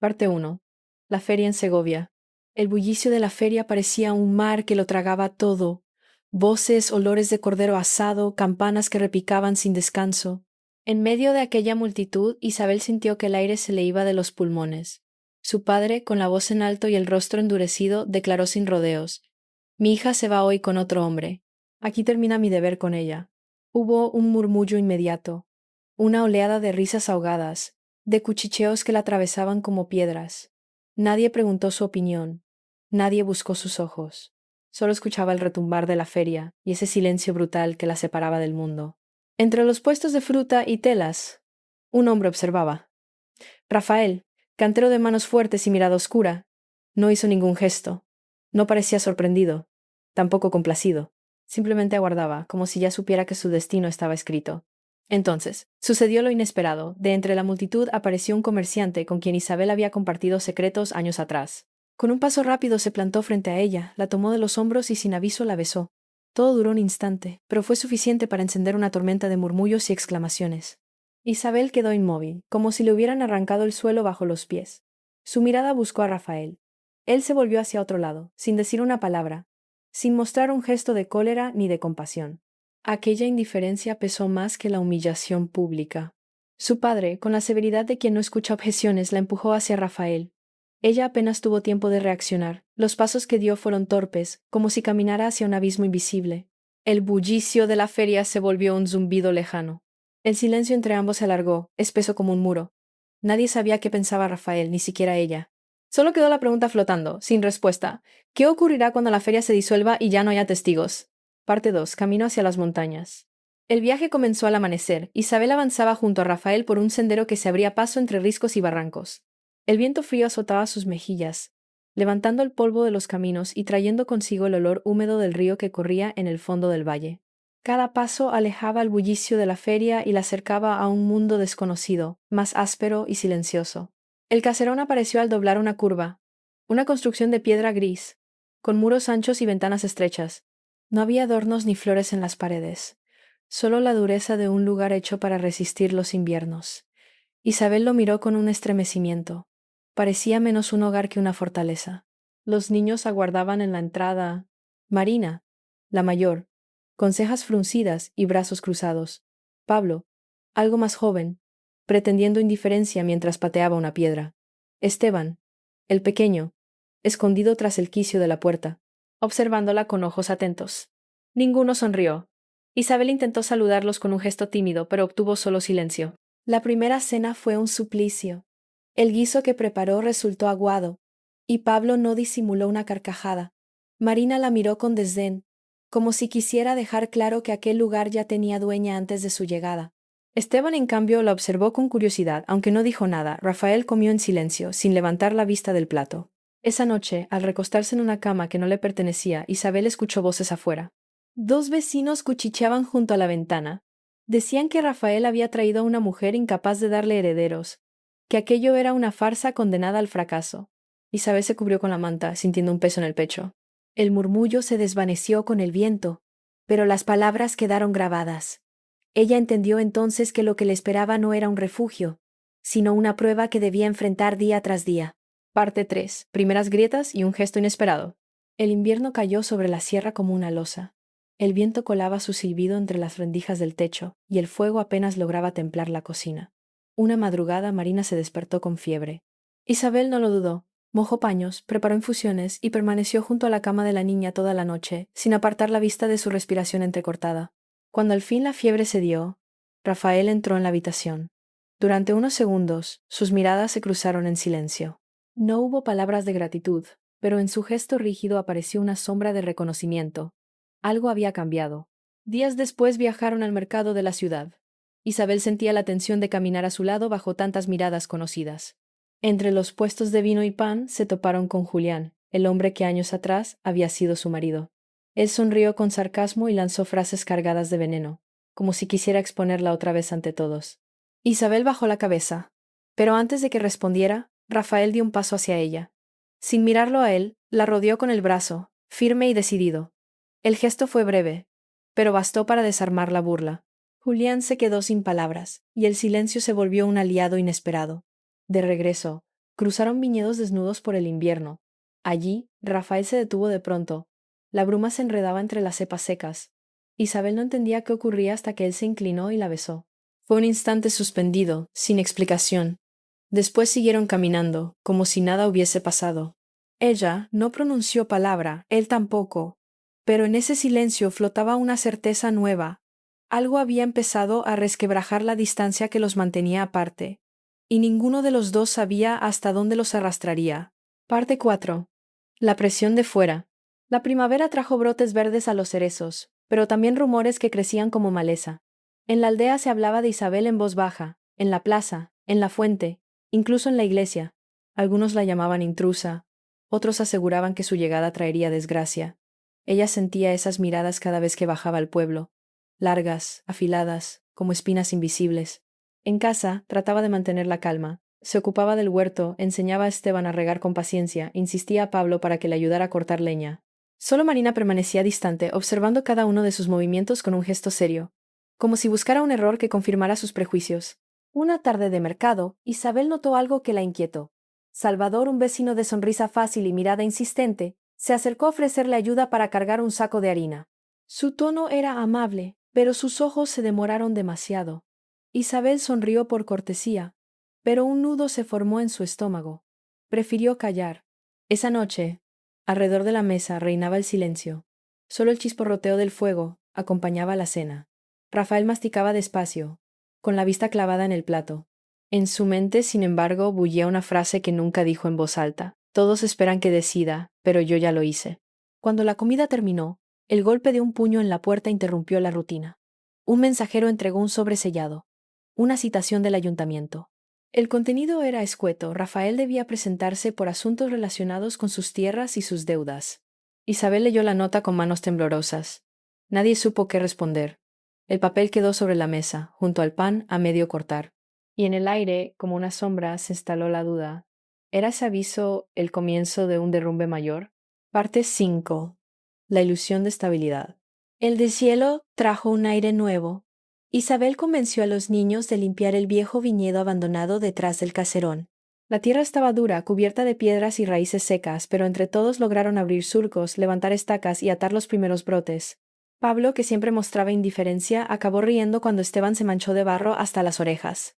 Parte 1. La feria en Segovia. El bullicio de la feria parecía un mar que lo tragaba todo. Voces, olores de cordero asado, campanas que repicaban sin descanso. En medio de aquella multitud, Isabel sintió que el aire se le iba de los pulmones. Su padre, con la voz en alto y el rostro endurecido, declaró sin rodeos: «Mi hija se va hoy con otro hombre. Aquí termina mi deber con ella». Hubo un murmullo inmediato, una oleada de risas ahogadas, de cuchicheos que la atravesaban como piedras. Nadie preguntó su opinión, nadie buscó sus ojos. Solo escuchaba el retumbar de la feria y ese silencio brutal que la separaba del mundo. Entre los puestos de fruta y telas, un hombre observaba. Rafael, cantero de manos fuertes y mirada oscura, no hizo ningún gesto. No parecía sorprendido, tampoco complacido. Simplemente aguardaba, como si ya supiera que su destino estaba escrito. Entonces, sucedió lo inesperado. De entre la multitud apareció un comerciante con quien Isabel había compartido secretos años atrás. Con un paso rápido se plantó frente a ella, la tomó de los hombros y sin aviso la besó. Todo duró un instante, pero fue suficiente para encender una tormenta de murmullos y exclamaciones. Isabel quedó inmóvil, como si le hubieran arrancado el suelo bajo los pies. Su mirada buscó a Rafael. Él se volvió hacia otro lado, sin decir una palabra, sin mostrar un gesto de cólera ni de compasión. Aquella indiferencia pesó más que la humillación pública. Su padre, con la severidad de quien no escucha objeciones, la empujó hacia Rafael. Ella apenas tuvo tiempo de reaccionar. Los pasos que dio fueron torpes, como si caminara hacia un abismo invisible. El bullicio de la feria se volvió un zumbido lejano. El silencio entre ambos se alargó, espeso como un muro. Nadie sabía qué pensaba Rafael, ni siquiera ella. Solo quedó la pregunta flotando, sin respuesta. ¿Qué ocurrirá cuando la feria se disuelva y ya no haya testigos? Parte 2. Camino hacia las montañas. El viaje comenzó al amanecer. Isabel avanzaba junto a Rafael por un sendero que se abría paso entre riscos y barrancos. El viento frío azotaba sus mejillas, levantando el polvo de los caminos y trayendo consigo el olor húmedo del río que corría en el fondo del valle. Cada paso alejaba el bullicio de la feria y la acercaba a un mundo desconocido, más áspero y silencioso. El caserón apareció al doblar una curva, una construcción de piedra gris, con muros anchos y ventanas estrechas. No había adornos ni flores en las paredes, solo la dureza de un lugar hecho para resistir los inviernos. Isabel lo miró con un estremecimiento. Parecía menos un hogar que una fortaleza. Los niños aguardaban en la entrada. Marina, la mayor, con cejas fruncidas y brazos cruzados. Pablo, algo más joven, pretendiendo indiferencia mientras pateaba una piedra. Esteban, el pequeño, escondido tras el quicio de la puerta, observándola con ojos atentos. Ninguno sonrió. Isabel intentó saludarlos con un gesto tímido, pero obtuvo solo silencio. La primera cena fue un suplicio. El guiso que preparó resultó aguado, y Pablo no disimuló una carcajada. Marina la miró con desdén, como si quisiera dejar claro que aquel lugar ya tenía dueña antes de su llegada. Esteban, en cambio, la observó con curiosidad, aunque no dijo nada. Rafael comió en silencio, sin levantar la vista del plato. Esa noche, al recostarse en una cama que no le pertenecía, Isabel escuchó voces afuera. Dos vecinos cuchicheaban junto a la ventana. Decían que Rafael había traído a una mujer incapaz de darle herederos, que aquello era una farsa condenada al fracaso. Isabel se cubrió con la manta, sintiendo un peso en el pecho. El murmullo se desvaneció con el viento, pero las palabras quedaron grabadas. Ella entendió entonces que lo que le esperaba no era un refugio, sino una prueba que debía enfrentar día tras día. Parte 3. Primeras grietas y un gesto inesperado. El invierno cayó sobre la sierra como una losa. El viento colaba su silbido entre las rendijas del techo, y el fuego apenas lograba templar la cocina. Una madrugada Marina se despertó con fiebre. Isabel no lo dudó. Mojó paños, preparó infusiones y permaneció junto a la cama de la niña toda la noche, sin apartar la vista de su respiración entrecortada. Cuando al fin la fiebre cedió, Rafael entró en la habitación. Durante unos segundos, sus miradas se cruzaron en silencio. No hubo palabras de gratitud, pero en su gesto rígido apareció una sombra de reconocimiento. Algo había cambiado. Días después viajaron al mercado de la ciudad. Isabel sentía la tensión de caminar a su lado bajo tantas miradas conocidas. Entre los puestos de vino y pan se toparon con Julián, el hombre que años atrás había sido su marido. Él sonrió con sarcasmo y lanzó frases cargadas de veneno, como si quisiera exponerla otra vez ante todos. Isabel bajó la cabeza, pero antes de que respondiera, Rafael dio un paso hacia ella. Sin mirarlo a él, la rodeó con el brazo, firme y decidido. El gesto fue breve, pero bastó para desarmar la burla. Julián se quedó sin palabras, y el silencio se volvió un aliado inesperado. De regreso, Cruzaron viñedos desnudos por el invierno. Allí, Rafael se detuvo de pronto. La bruma se enredaba entre las cepas secas. Isabel no entendía qué ocurría hasta que él se inclinó y la besó. Fue un instante suspendido, sin explicación. Después siguieron caminando, como si nada hubiese pasado. Ella no pronunció palabra, él tampoco. Pero en ese silencio flotaba una certeza nueva. Algo había empezado a resquebrajar la distancia que los mantenía aparte. Y ninguno de los dos sabía hasta dónde los arrastraría. Parte 4. La presión de fuera. La primavera trajo brotes verdes a los cerezos, pero también rumores que crecían como maleza. En la aldea se hablaba de Isabel en voz baja, en la plaza, en la fuente, incluso en la iglesia. Algunos la llamaban intrusa, otros aseguraban que su llegada traería desgracia. Ella sentía esas miradas cada vez que bajaba al pueblo, largas, afiladas, como espinas invisibles. En casa trataba de mantener la calma. Se ocupaba del huerto, enseñaba a Esteban a regar con paciencia, insistía a Pablo para que le ayudara a cortar leña. Solo Marina permanecía distante, observando cada uno de sus movimientos con un gesto serio, como si buscara un error que confirmara sus prejuicios. Una tarde de mercado, Isabel notó algo que la inquietó. Salvador, un vecino de sonrisa fácil y mirada insistente, se acercó a ofrecerle ayuda para cargar un saco de harina. Su tono era amable, pero sus ojos se demoraron demasiado. Isabel sonrió por cortesía, pero un nudo se formó en su estómago. Prefirió callar. Esa noche, alrededor de la mesa reinaba el silencio. Solo el chisporroteo del fuego acompañaba la cena. Rafael masticaba despacio, con la vista clavada en el plato. En su mente, sin embargo, bullía una frase que nunca dijo en voz alta. Todos esperan que decida, pero yo ya lo hice. Cuando la comida terminó, el golpe de un puño en la puerta interrumpió la rutina. Un mensajero entregó un sobre sellado. Una citación del ayuntamiento. El contenido era escueto. Rafael debía presentarse por asuntos relacionados con sus tierras y sus deudas. Isabel leyó la nota con manos temblorosas. Nadie supo qué responder. El papel quedó sobre la mesa, junto al pan a medio cortar. Y en el aire, como una sombra, se instaló la duda. ¿Era ese aviso el comienzo de un derrumbe mayor? Parte 5. La ilusión de estabilidad. El deshielo trajo un aire nuevo. Isabel convenció a los niños de limpiar el viejo viñedo abandonado detrás del caserón. La tierra estaba dura, cubierta de piedras y raíces secas, pero entre todos lograron abrir surcos, levantar estacas y atar los primeros brotes. Pablo, que siempre mostraba indiferencia, acabó riendo cuando Esteban se manchó de barro hasta las orejas.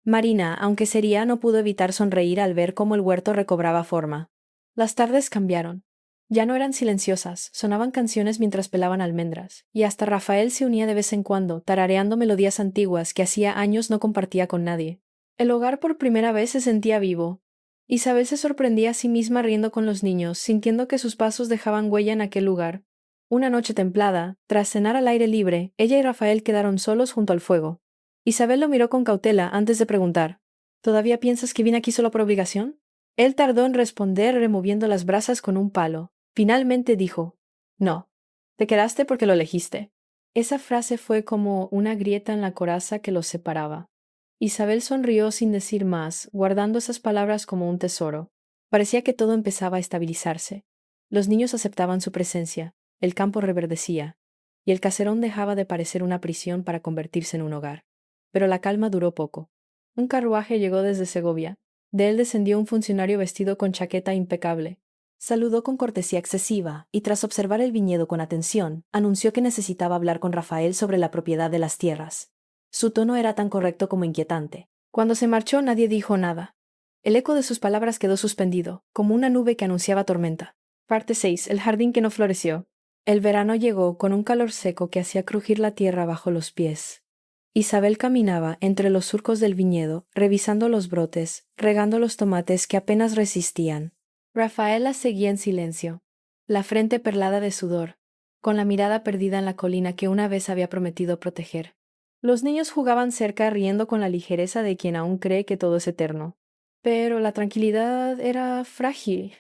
Marina, aunque seria, no pudo evitar sonreír al ver cómo el huerto recobraba forma. Las tardes cambiaron. Ya no eran silenciosas, sonaban canciones mientras pelaban almendras, y hasta Rafael se unía de vez en cuando, tarareando melodías antiguas que hacía años no compartía con nadie. El hogar por primera vez se sentía vivo. Isabel se sorprendía a sí misma riendo con los niños, sintiendo que sus pasos dejaban huella en aquel lugar. Una noche templada, tras cenar al aire libre, ella y Rafael quedaron solos junto al fuego. Isabel lo miró con cautela antes de preguntar: ¿Todavía piensas que vine aquí solo por obligación? Él tardó en responder removiendo las brasas con un palo. Finalmente dijo: No, te quedaste porque lo elegiste. Esa frase fue como una grieta en la coraza que los separaba. Isabel sonrió sin decir más, guardando esas palabras como un tesoro. Parecía que todo empezaba a estabilizarse. Los niños aceptaban su presencia, el campo reverdecía, y el caserón dejaba de parecer una prisión para convertirse en un hogar. Pero la calma duró poco. Un carruaje llegó desde Segovia. De él descendió un funcionario vestido con chaqueta impecable. Saludó con cortesía excesiva y, tras observar el viñedo con atención, anunció que necesitaba hablar con Rafael sobre la propiedad de las tierras. Su tono era tan correcto como inquietante. Cuando se marchó nadie dijo nada. El eco de sus palabras quedó suspendido, como una nube que anunciaba tormenta. Parte 6. El jardín que no floreció. El verano llegó con un calor seco que hacía crujir la tierra bajo los pies. Isabel caminaba entre los surcos del viñedo, revisando los brotes, regando los tomates que apenas resistían. Rafaela seguía en silencio, la frente perlada de sudor, con la mirada perdida en la colina que una vez había prometido proteger. Los niños jugaban cerca riendo con la ligereza de quien aún cree que todo es eterno. Pero la tranquilidad era frágil.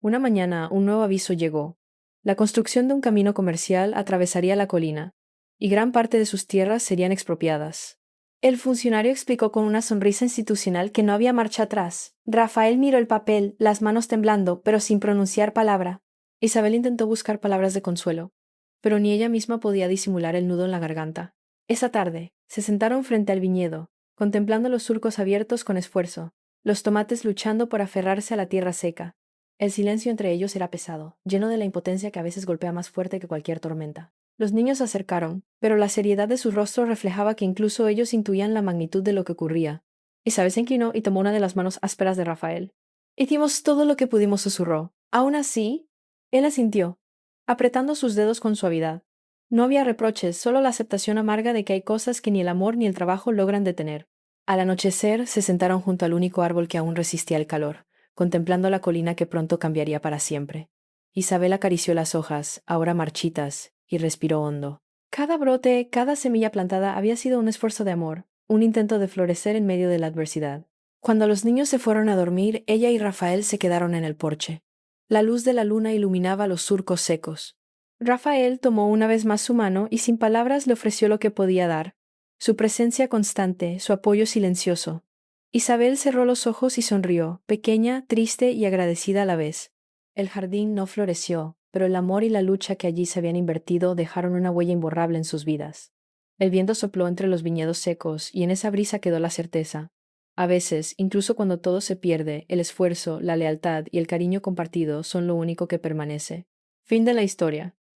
Una mañana un nuevo aviso llegó. La construcción de un camino comercial atravesaría la colina, y gran parte de sus tierras serían expropiadas. El funcionario explicó con una sonrisa institucional que no había marcha atrás. Rafael miró el papel, las manos temblando, pero sin pronunciar palabra. Isabel intentó buscar palabras de consuelo, pero ni ella misma podía disimular el nudo en la garganta. Esa tarde, se sentaron frente al viñedo, contemplando los surcos abiertos con esfuerzo. los tomates luchando por aferrarse a la tierra seca. El silencio entre ellos era pesado, lleno de la impotencia que a veces golpea más fuerte que cualquier tormenta. Los niños se acercaron, pero la seriedad de sus rostros reflejaba que incluso ellos intuían la magnitud de lo que ocurría. Isabel se inclinó y tomó una de las manos ásperas de Rafael. Hicimos todo lo que pudimos, susurró. Aún así, él asintió, apretando sus dedos con suavidad. No había reproches, solo la aceptación amarga de que hay cosas que ni el amor ni el trabajo logran detener. Al anochecer, se sentaron junto al único árbol que aún resistía el calor, contemplando la colina que pronto cambiaría para siempre. Isabel acarició las hojas, ahora marchitas, y respiró hondo. Cada brote, cada semilla plantada había sido un esfuerzo de amor, un intento de florecer en medio de la adversidad. Cuando los niños se fueron a dormir, ella y Rafael se quedaron en el porche. La luz de la luna iluminaba los surcos secos. Rafael tomó una vez más su mano y sin palabras le ofreció lo que podía dar. Su presencia constante, su apoyo silencioso. Isabel cerró los ojos y sonrió, pequeña, triste y agradecida a la vez. El jardín no floreció, pero el amor y la lucha que allí se habían invertido dejaron una huella imborrable en sus vidas. El viento sopló entre los viñedos secos y en esa brisa quedó la certeza. A veces, incluso cuando todo se pierde, el esfuerzo, la lealtad y el cariño compartido son lo único que permanece. Fin de la historia.